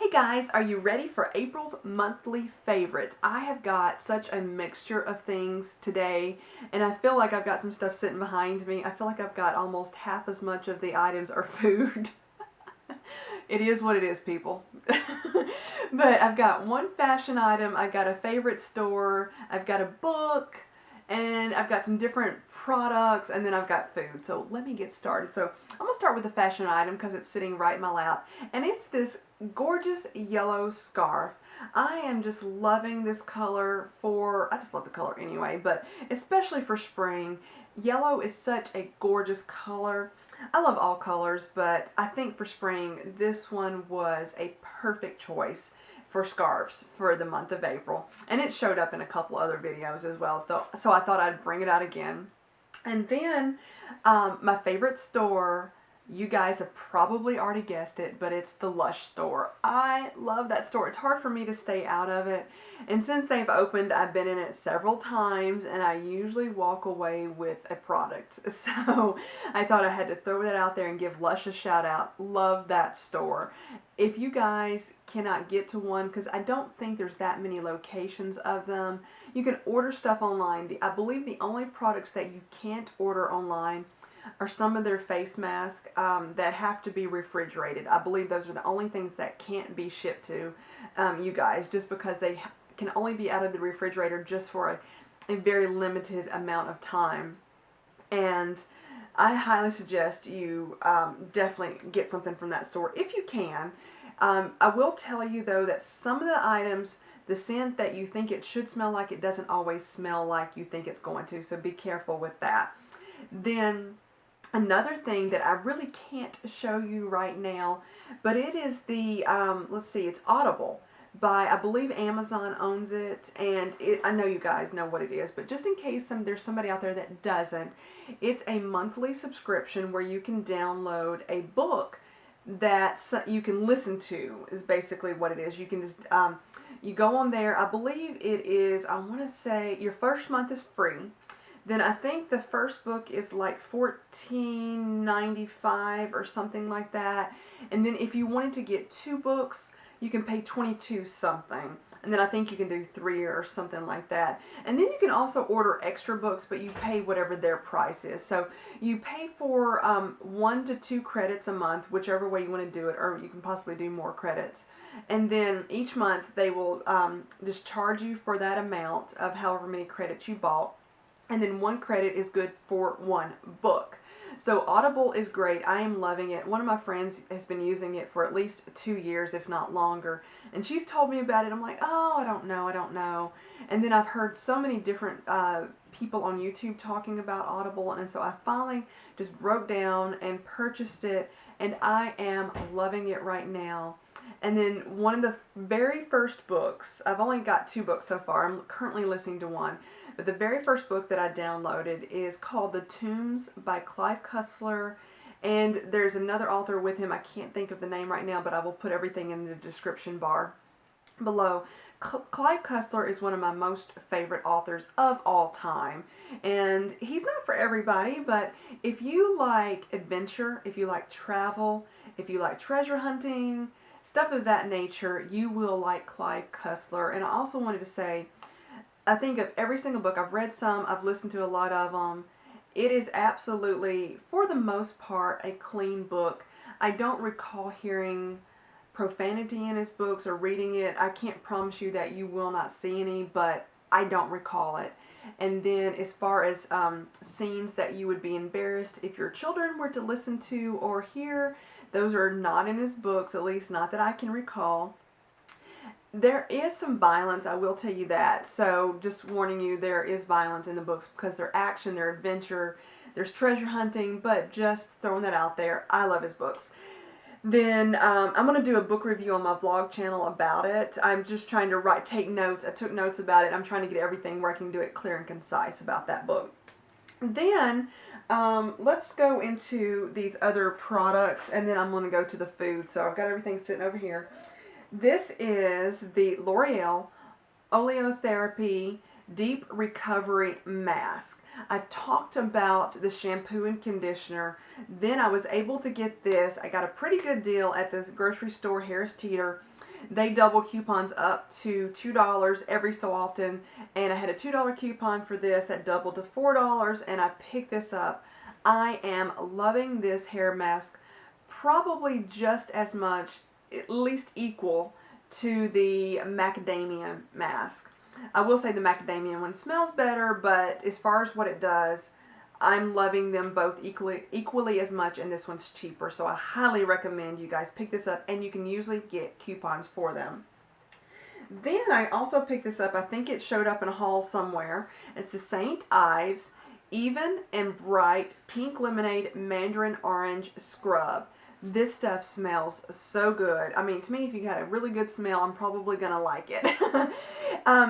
Hey guys, are you ready for April's monthly favorites? I have got such a mixture of things today, and I feel like I've got some stuff sitting behind me. I feel like I've got almost half as much of the items are food. It is what it is, people. But I've got one fashion item, I've got a favorite store, I've got a book, and I've got some different products, and then I've got food. So let me get started. So I'm going to start with the fashion item because it's sitting right in my lap, and it's this gorgeous yellow scarf. I am just loving this color I just love the color anyway, but especially for spring. Yellow is such a gorgeous color. I love all colors, but I think for spring, this one was a perfect choice for scarves for the month of April. And it showed up in a couple other videos as well, so I thought I'd bring it out again. And then my favorite store, you guys have probably already guessed it, but it's the Lush store. I love that store. It's hard for me to stay out of it. And since they've opened, I've been in it several times, and I usually walk away with a product. So I thought I had to throw that out there and give Lush a shout out. Love that store. If you guys cannot get to one, because I don't think there's that many locations of them, you can order stuff online. I believe the only products that you can't order online are some of their face masks that have to be refrigerated. I believe those are the only things that can't be shipped to you guys, just because they can only be out of the refrigerator just for a very limited amount of time. And I highly suggest you definitely get something from that store if you can. I will tell you though that some of the items, the scent that you think it should smell like, it doesn't always smell like you think it's going to, so be careful with that. Then another thing that I really can't show you right now, but it is the, let's see, it's Audible by, I believe Amazon owns it, and I know you guys know what it is, but just in case there's somebody out there that doesn't, it's a monthly subscription where you can download a book that you can listen to, is basically what it is. You can just, you go on there, I believe it is, I want to say, your first month is free. Then I think the first book is like $14.95 or something like that. And then if you wanted to get 2 books, you can pay $22 something. And then I think you can do 3 or something like that. And then you can also order extra books, but you pay whatever their price is. So you pay for 1 to 2 credits a month, whichever way you want to do it, or you can possibly do more credits. And then each month they will just charge you for that amount of however many credits you bought. And then 1 credit is good for 1 book. So Audible is great. I am loving it. One of my friends has been using it for at least 2 years, if not longer. And she's told me about it. I'm like, oh, I don't know. And then I've heard so many different people on YouTube talking about Audible. And so I finally just broke down and purchased it. And I am loving it right now. And then one of the very first books, I've only got 2 books so far. I'm currently listening to 1. But the very first book that I downloaded is called The Tombs by Clive Cussler. And there's another author with him. I can't think of the name right now, but I will put everything in the description bar below. Clive Cussler is one of my most favorite authors of all time. And he's not for everybody, but if you like adventure, if you like travel, if you like treasure hunting, stuff of that nature, you will like Clive Cussler. And I also wanted to say, I think of every single book. I've read some, I've listened to a lot of them. It is absolutely, for the most part, a clean book. I don't recall hearing profanity in his books or reading it. I can't promise you that you will not see any, but I don't recall it. And then as far as scenes that you would be embarrassed if your children were to listen to or hear, those are not in his books, at least not that I can recall. There is some violence, I will tell you that. So just warning you, there is violence in the books because they're action, they're adventure, there's treasure hunting, but just throwing that out there. I love his books. Then I'm going to do a book review on my vlog channel about it. I'm just trying to take notes. I took notes about it. I'm trying to get everything where I can do it clear and concise about that book. Then let's go into these other products, and then I'm going to go to the food. So I've got everything sitting over here. This is the L'Oreal Oleotherapy Deep Recovery Mask. I've talked about the shampoo and conditioner. Then I was able to get this. I got a pretty good deal at the grocery store, Harris Teeter. They double coupons up to $2 every so often, and I had a $2 coupon for this that doubled to $4, and I picked this up. I am loving this hair mask, probably just as much, at least equal to the macadamia mask. I will say the macadamia one smells better, but as far as what it does, I'm loving them both equally as much, and this one's cheaper. So I highly recommend you guys pick this up, and you can usually get coupons for them. Then I also picked this up. I think it showed up in a haul somewhere. It's the St. Ives Even and Bright Pink Lemonade Mandarin Orange Scrub. This stuff smells so good. I mean, to me, if you got a really good smell, I'm probably going to like it.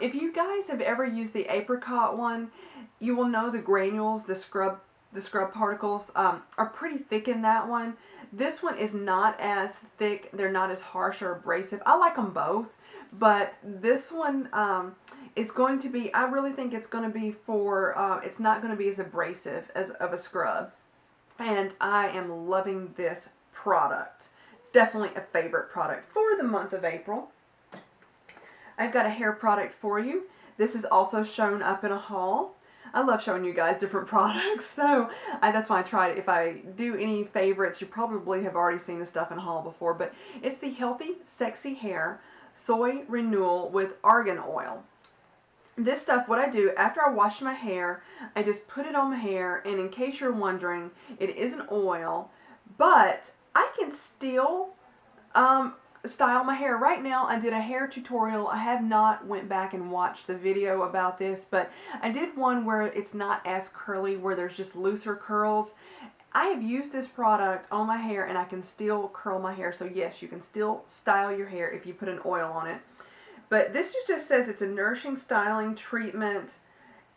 If you guys have ever used the apricot one, you will know the granules, the scrub particles, are pretty thick in that one. This one is not as thick. They're not as harsh or abrasive. I like them both, but this one is going to be, I really think it's going to be for, it's not going to be as abrasive as of a scrub. And I am loving this product. Definitely a favorite product for the month of April. I've got a hair product for you. This is also shown up in a haul. I love showing you guys different products, so that's why I try it. If I do any favorites, you probably have already seen this stuff in a haul before, but it's the Healthy Sexy Hair Soy Renewal with Argan Oil. This stuff, what I do, after I wash my hair, I just put it on my hair, and in case you're wondering, it is an oil, but I can still style my hair. Right now, I did a hair tutorial. I have not went back and watched the video about this, but I did one where it's not as curly, where there's just looser curls. I have used this product on my hair, and I can still curl my hair. So yes, you can still style your hair if you put an oil on it. But this just says it's a nourishing styling treatment,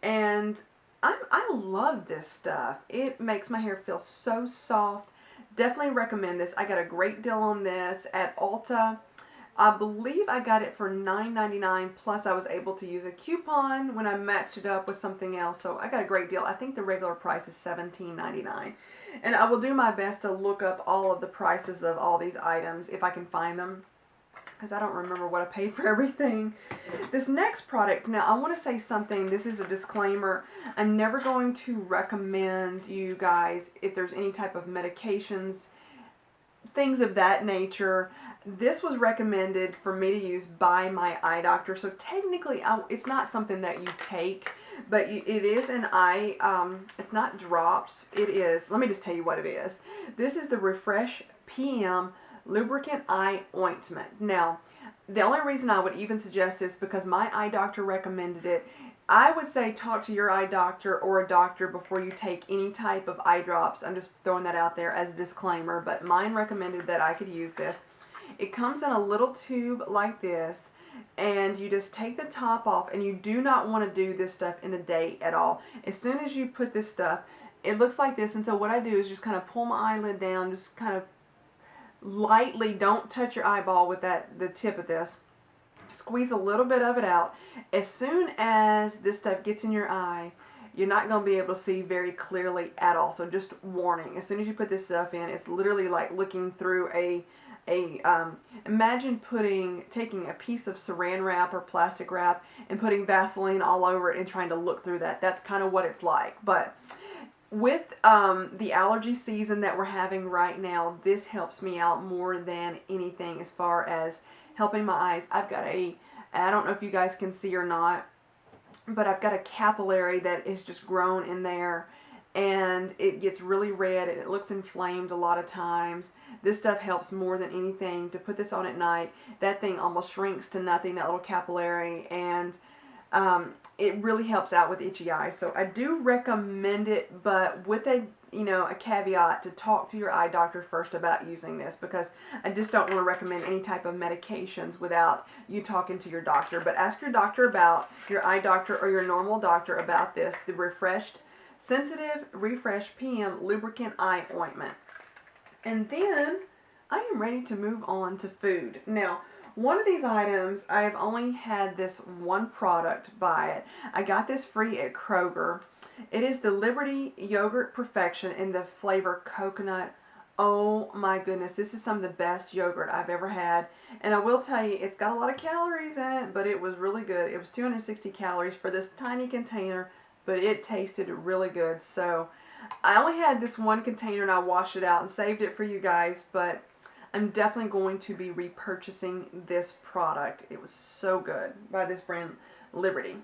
and I love this stuff. It makes my hair feel so soft. Definitely recommend this. I got a great deal on this at Ulta. I believe I got it for $9.99, plus I was able to use a coupon when I matched it up with something else. So I got a great deal. I think the regular price is $17.99. And I will do my best to look up all of the prices of all these items if I can find them, because I don't remember what I paid for everything. This next product, now I want to say something. This is a disclaimer. I'm never going to recommend you guys, if there's any type of medications, things of that nature. This was recommended for me to use by my eye doctor. So technically, it's not something that you take, but it is an eye, it's not drops. It is, let me just tell you what it is. This is the Refresh PM Lubricant Eye Ointment. Now, the only reason I would even suggest this because my eye doctor recommended it. I would say talk to your eye doctor or a doctor before you take any type of eye drops. I'm just throwing that out there as a disclaimer, but mine recommended that I could use this. It comes in a little tube like this, and you just take the top off, and you do not want to do this stuff in the day at all. As soon as you put this stuff, it looks like this, and so what I do is just kind of pull my eyelid down, just kind of lightly, don't touch your eyeball with the tip of this. Squeeze a little bit of it out. As soon as this stuff gets in your eye, you're not going to be able to see very clearly at all. So just warning, as soon as you put this stuff in, it's literally like looking through imagine taking a piece of saran wrap or plastic wrap and putting Vaseline all over it and trying to look through that. That's kind of what it's like. But with the allergy season that we're having right now, this helps me out more than anything as far as helping my eyes. I've got I don't know if you guys can see or not, but I've got a capillary that is just grown in there, and it gets really red and it looks inflamed a lot of times. This stuff helps more than anything. To put this on at night, that thing almost shrinks to nothing, that little capillary, and it really helps out with itchy eyes. So I do recommend it, but with a caveat to talk to your eye doctor first about using this, because I just don't want to recommend any type of medications without you talking to your doctor. But ask your doctor about, your eye doctor or your normal doctor about this, the Sensitive Refresh PM Lubricant Eye Ointment. And then I am ready to move on to food. Now, one of these items, I've only had this one product by it. I got this free at Kroger. It is the Liberte Yogurt Perfection in the flavor Coconut Oh my goodness, this is some of the best yogurt I've ever had. And I will tell you, it's got a lot of calories in it, but it was really good. It was 260 calories for this tiny container, but it tasted really good. So I only had this one container and I washed it out and saved it for you guys, but I'm definitely going to be repurchasing this product. It was so good by this brand, Liberty.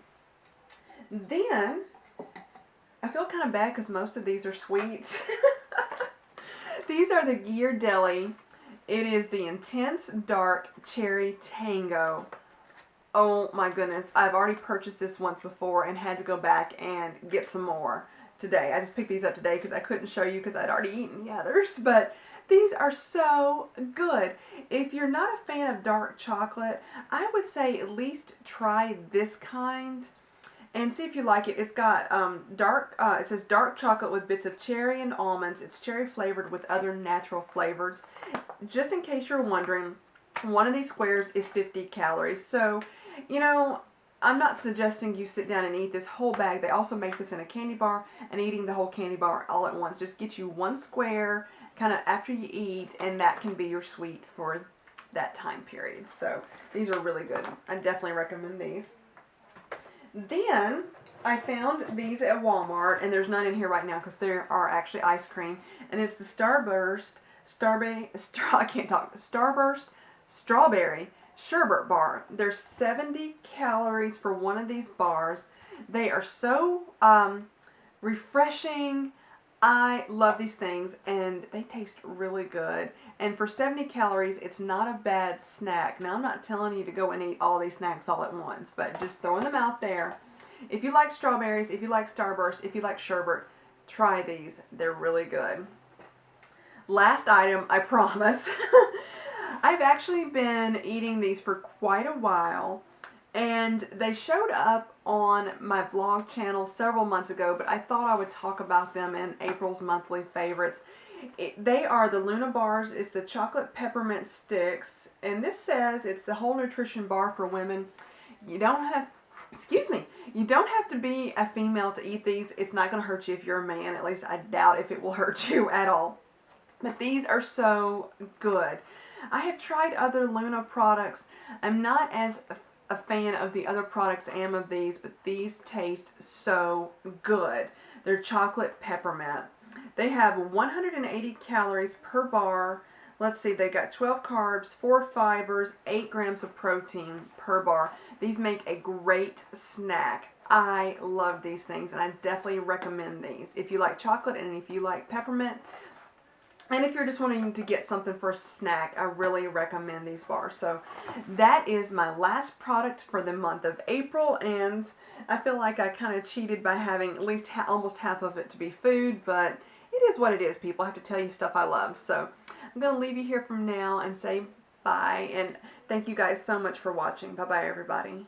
Then, I feel kind of bad because most of these are sweets. These are the Ghirardelli. It is the Intense Dark Cherry Tango. Oh my goodness. I've already purchased this once before and had to go back and get some more today. I just picked these up today because I couldn't show you because I'd already eaten the others. But these are so good. If you're not a fan of dark chocolate, I would say at least try this kind and see if you like it. It's got it says dark chocolate with bits of cherry and almonds. It's cherry flavored with other natural flavors. Just in case you're wondering, one of these squares is 50 calories. So, you know, I'm not suggesting you sit down and eat this whole bag. They also make this in a candy bar, and eating the whole candy bar all at once just get you one square kind of after you eat, and that can be your sweet for that time period. So these are really good. I definitely recommend these. Then I found these at Walmart, and there's none in here right now because there are actually ice cream, and it's the Starburst Strawberry Sherbet Bar. There's 70 calories for one of these bars. They are so refreshing. I love these things, and they taste really good. And for 70 calories, it's not a bad snack. Now, I'm not telling you to go and eat all these snacks all at once, but just throwing them out there. If you like strawberries, if you like Starburst, if you like sherbet, try these. They're really good. Last item, I promise. I've actually been eating these for quite a while, and they showed up on my vlog channel several months ago, but I thought I would talk about them in April's monthly favorites. They are the Luna bars. It's the chocolate peppermint sticks, and this says it's the whole nutrition bar for women. You don't have to be a female to eat these. It's not going to hurt you if you're a man. At least I doubt if it will hurt you at all. But these are so good. I have tried other Luna products. I'm not as a fan of the other products I am of these, but these taste so good. They're chocolate peppermint. They have 180 calories per bar. Let's see, they got 12 carbs, 4 fibers, 8 grams of protein per bar. These make a great snack. I love these things, and I definitely recommend these. If you like chocolate and if you like peppermint, and if you're just wanting to get something for a snack, I really recommend these bars. So that is my last product for the month of April, and I feel like I kind of cheated by having at least almost half of it to be food, but it is what it is, people. I have to tell you stuff I love. So I'm going to leave you here from now and say bye, and thank you guys so much for watching. Bye-bye, everybody.